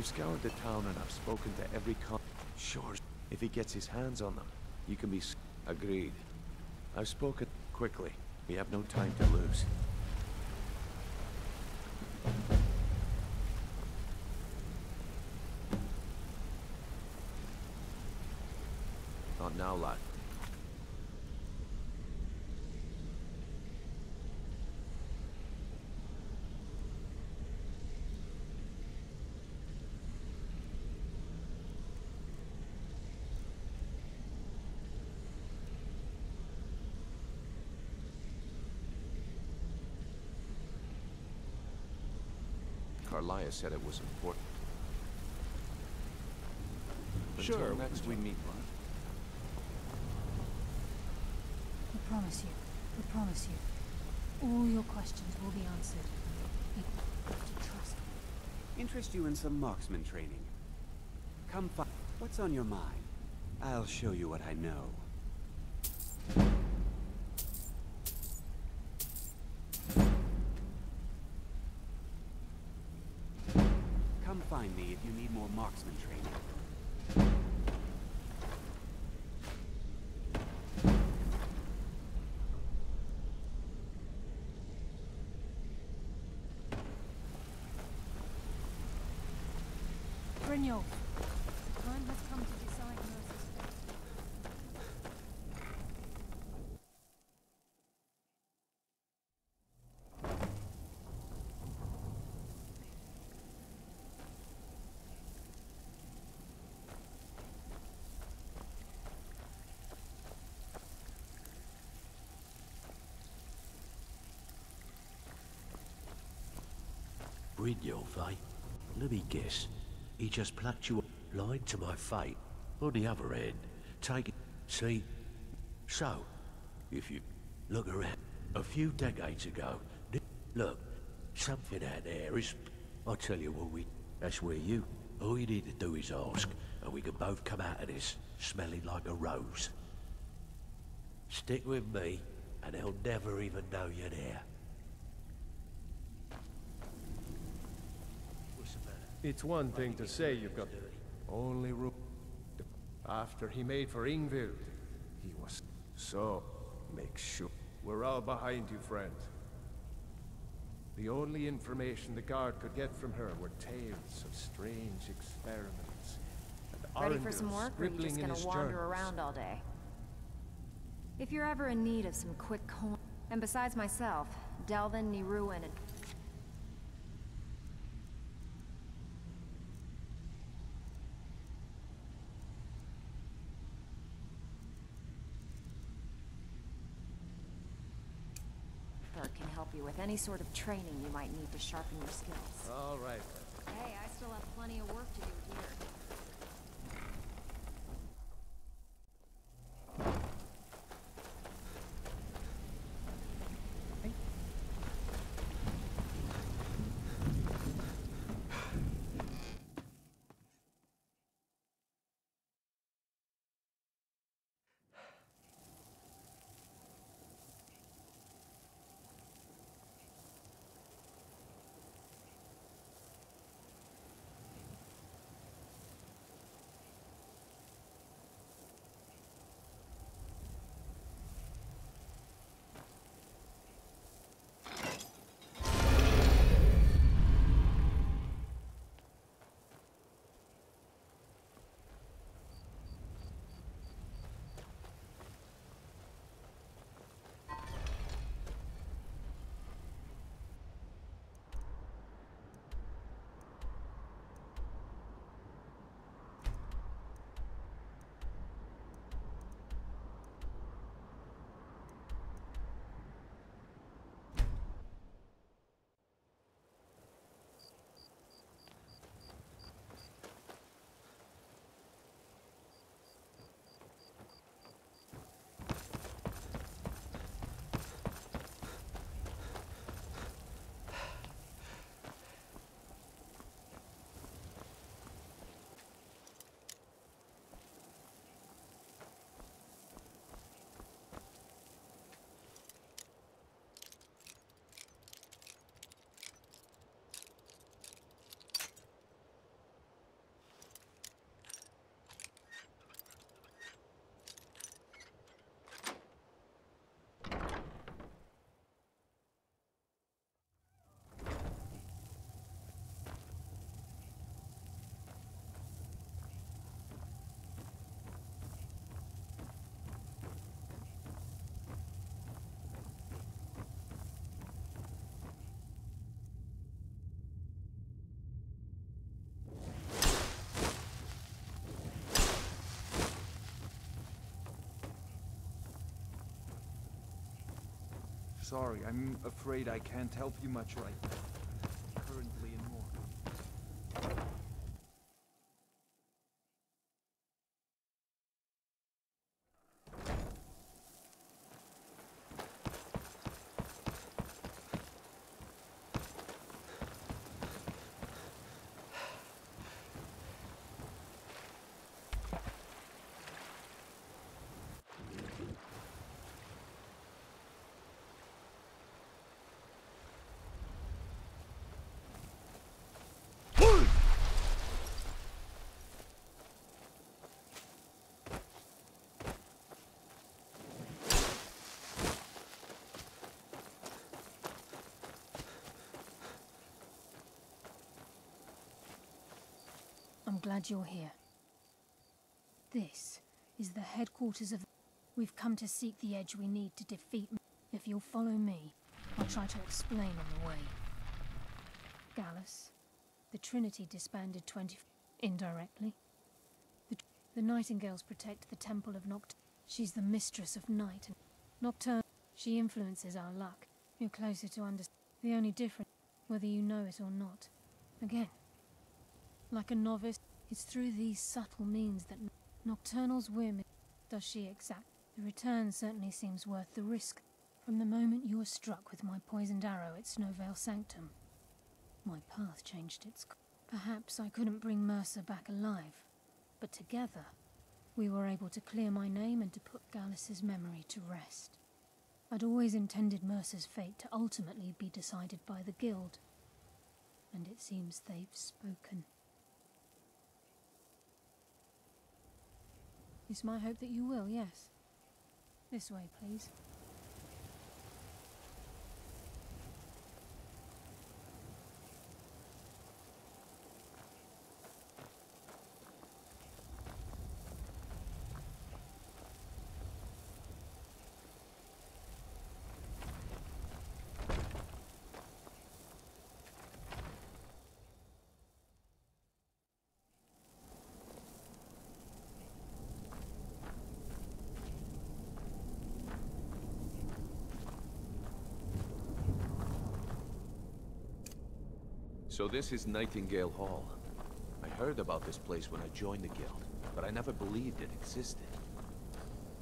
We've scoured the town and I've spoken to every Sure, if he gets his hands on them, you can be agreed. I've spoken quickly. We have no time to lose. Not now, lad. Carlia said it was important. Sure, next we meet, lad. We promise you, all your questions will be answered. You have to trust me. Interest you in some marksman training? Come find. What's on your mind? I'll show you what I know. Come find me if you need more marksman training. Brynjolf, the time has come to decide Mercy's fate. Brynjolf, eh? Let me guess. He just plucked you, lied to my fate. On the other hand, take it, see? So, if you look around, a few decades ago, look, something out there is, I'll tell you what that's where all you need to do is ask, and we can both come out of this smelling like a rose. Stick with me, and they'll never even know you're there. It's one thing to say you've got only room. After he made for Ingvild, he was... So, make sure. We're all behind you, friend. The only information the guard could get from her were tales of strange experiments. Ready for some work, or are you just gonna wander around all day? If you're ever in need of some quick coin... And besides myself, Delvin, Niruin, and... can help you with any sort of training you might need to sharpen your skills. All right. Hey, I still have plenty of work to do here. Sorry, I'm afraid I can't help you much right now. Currently in mourning. I'm glad you're here. This is the headquarters of... We've come to seek the edge we need to defeat... If you'll follow me, I'll try to explain on the way. Gallus, the Trinity disbanded indirectly. The Nightingales protect the Temple of She's the mistress of night and nocturne. She influences our luck. You're closer to understand. The only difference, whether you know it or not. Again, like a novice, it's through these subtle means that Nocturnal's whim does she exact. The return certainly seems worth the risk. From the moment you were struck with my poisoned arrow at Snowvale Sanctum, my path changed its course. Perhaps I couldn't bring Mercer back alive, but together, we were able to clear my name and to put Gallus's memory to rest. I'd always intended Mercer's fate to ultimately be decided by the Guild, and it seems they've spoken. It's my hope that you will, yes. This way, please. So this is Nightingale Hall. I heard about this place when I joined the guild, but I never believed it existed.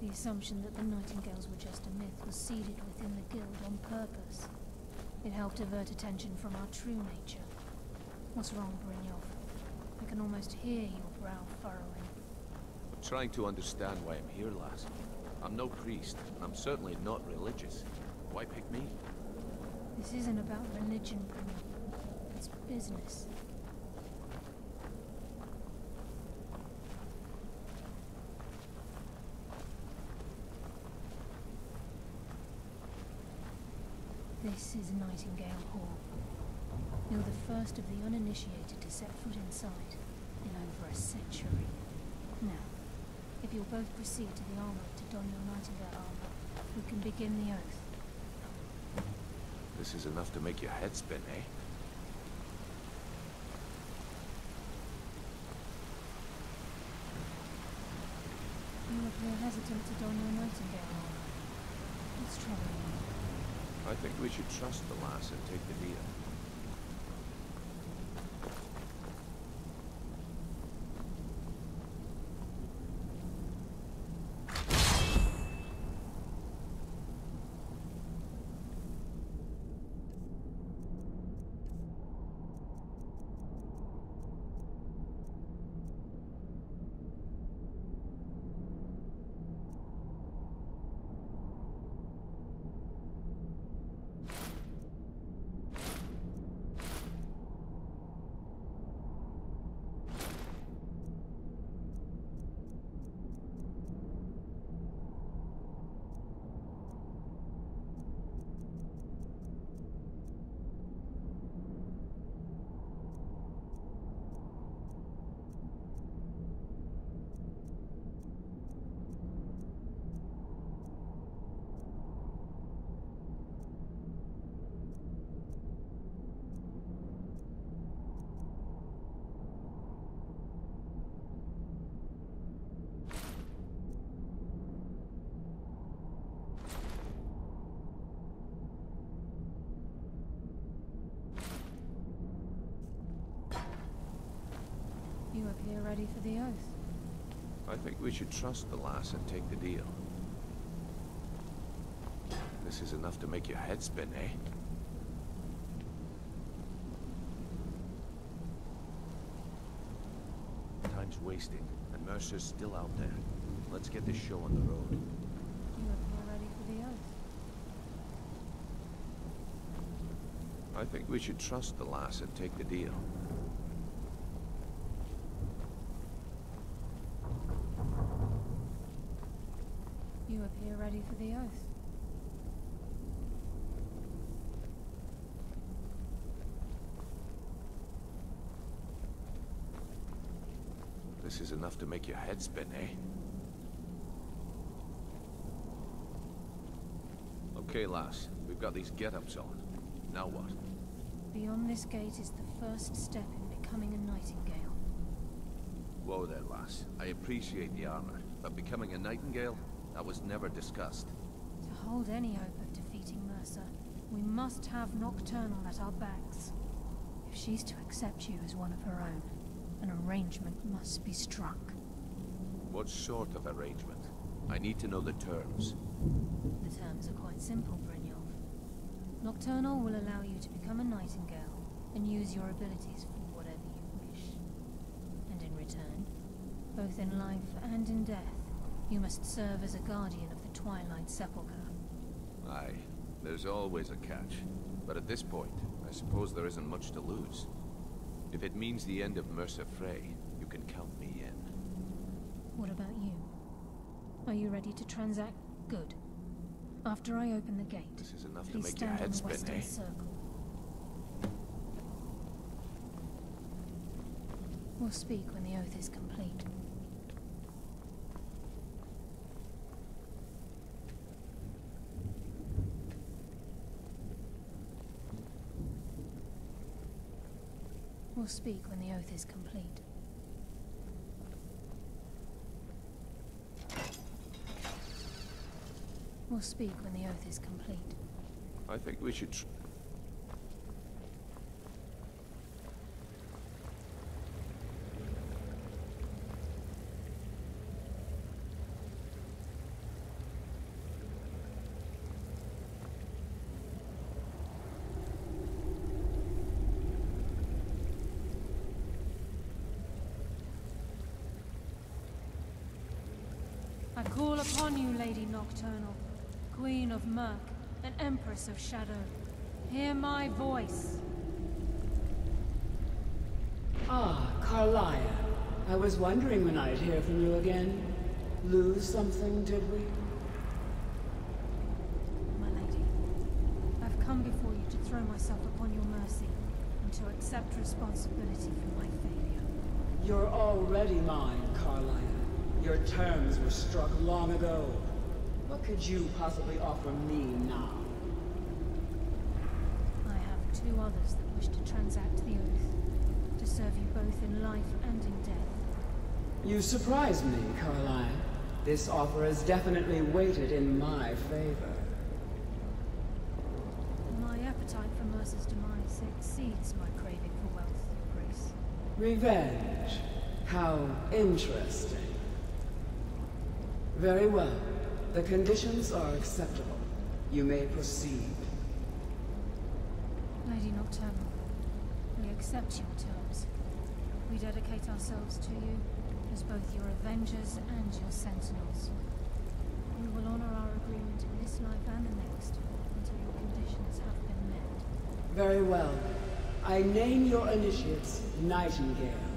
The assumption that the Nightingales were just a myth was seeded within the guild on purpose. It helped divert attention from our true nature. What's wrong, Brynjolf? I can almost hear your brow furrowing. I'm trying to understand why I'm here, lass. I'm no priest, and I'm certainly not religious. Why pick me? This isn't about religion, Brynjolf. It's business. This is Nightingale Hall. You're the first of the uninitiated to set foot inside in over a century. Now, if you'll both proceed to the armory to don your Nightingale armor, we can begin the oath. This is enough to make your head spin, eh? You appear hesitant to don your Nightingale armor. What's troubling you? I think we should trust the lass and take the lead. appear ready for the oath. I think we should trust the lass and take the deal. This is enough to make your head spin, eh? Time's wasting, and Mercer's still out there. Let's get this show on the road. You appear ready for the oath. I think we should trust the lass and take the deal. You appear ready for the oath. This is enough to make your head spin, eh? Okay, lass. We've got these get-ups on. Now what? Beyond this gate is the first step in becoming a nightingale. Whoa there, lass. I appreciate the armor, but becoming a nightingale? That was never discussed. To hold any hope of defeating Mercer, we must have Nocturnal at our backs. If she's to accept you as one of her own, an arrangement must be struck. What sort of arrangement? I need to know the terms. The terms are quite simple, Brynjolf. Nocturnal will allow you to become a nightingale and use your abilities for whatever you wish. And in return, both in life and in death, you must serve as a guardian of the Twilight Sepulchre. Aye, there's always a catch. But at this point, I suppose there isn't much to lose. If it means the end of Mercer Frey, you can count me in. What about you? Are you ready to transact? Good. After I open the gate, This is enough to please make your stand on head the spin, western eh? circle. We'll speak when the oath is complete. We'll speak when the oath is complete. We'll speak when the oath is complete. I think we should I call upon you, Lady Nocturnal, Queen of Murk, and Empress of Shadow. Hear my voice. Ah, Carlia. I was wondering when I'd hear from you again. Lose something, did we? My lady, I've come before you to throw myself upon your mercy and to accept responsibility for my failure. You're already mine, Carlia. Your terms were struck long ago. What could you possibly offer me now? I have two others that wish to transact the oath, to serve you both in life and in death. You surprise me, Carlia. This offer is definitely weighted in my favor. My appetite for Mercer's demise exceeds my craving for wealth, Grace. Revenge. How interesting. Very well. The conditions are acceptable. You may proceed. Lady Nocturnal, we accept your terms. We dedicate ourselves to you as both your avengers and your sentinels. We will honor our agreement in this life and the next until your conditions have been met. Very well. I name your initiates Nightingale,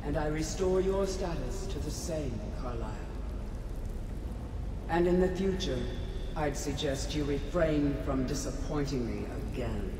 and I restore your status to the same, Carlisle. And in the future, I'd suggest you refrain from disappointing me again.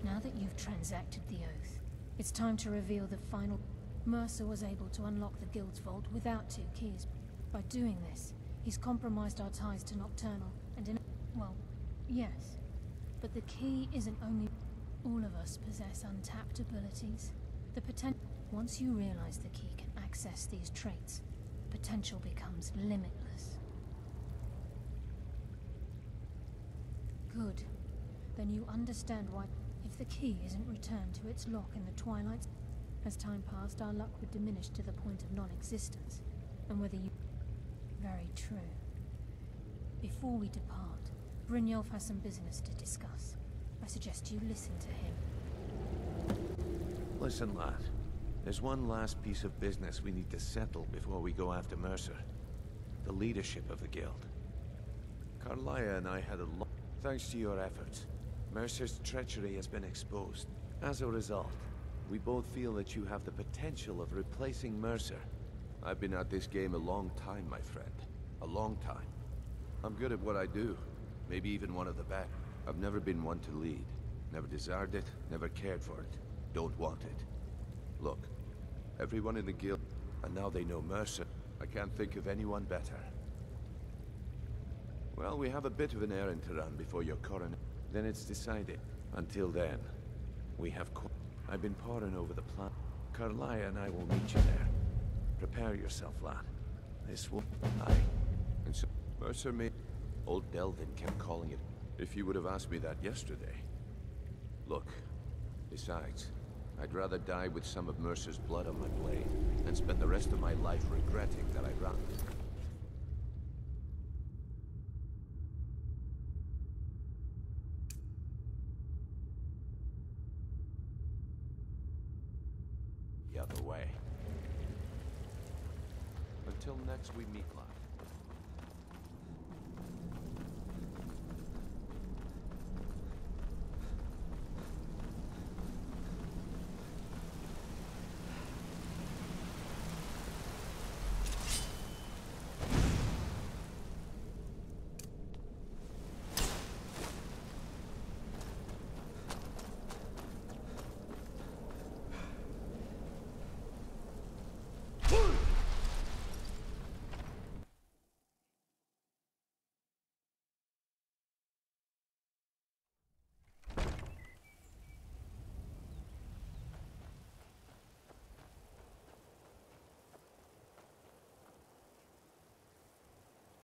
Now that you've transacted the oath, it's time to reveal the final... Mercer was able to unlock the Guild's vault without 2 keys. By doing this, he's compromised our ties to Nocturnal, and in... well, yes. But the key isn't only... All of us possess untapped abilities. The potential... Once you realize the key can access these traits, potential becomes limitless. Good. Then you understand why, if the key isn't returned to its lock in the twilight, as time passed, our luck would diminish to the point of non-existence. And whether you... Very true. Before we depart, Brynjolf has some business to discuss. I suggest you listen to him. Listen, lad. There's one last piece of business we need to settle before we go after Mercer. The leadership of the guild. Carlia and I had a lot... Thanks to your efforts, Mercer's treachery has been exposed. As a result, we both feel that you have the potential of replacing Mercer. I've been at this game a long time, my friend. A long time. I'm good at what I do. Maybe even one of the best. I've never been one to lead. Never desired it, never cared for it. Don't want it. Look, everyone in the guild, and now they know Mercer. I can't think of anyone better. Well, we have a bit of an errand to run before your coroner. Then it's decided. Until then, we have... I've been poring over the plan. Carlia and I will meet you there. Prepare yourself, lad. This will... And so... Mercer may... Old Delvin kept calling it... If you would have asked me that yesterday. Look, besides, I'd rather die with some of Mercer's blood on my blade than spend the rest of my life regretting that I ran. The other way. Until next we meet, lad.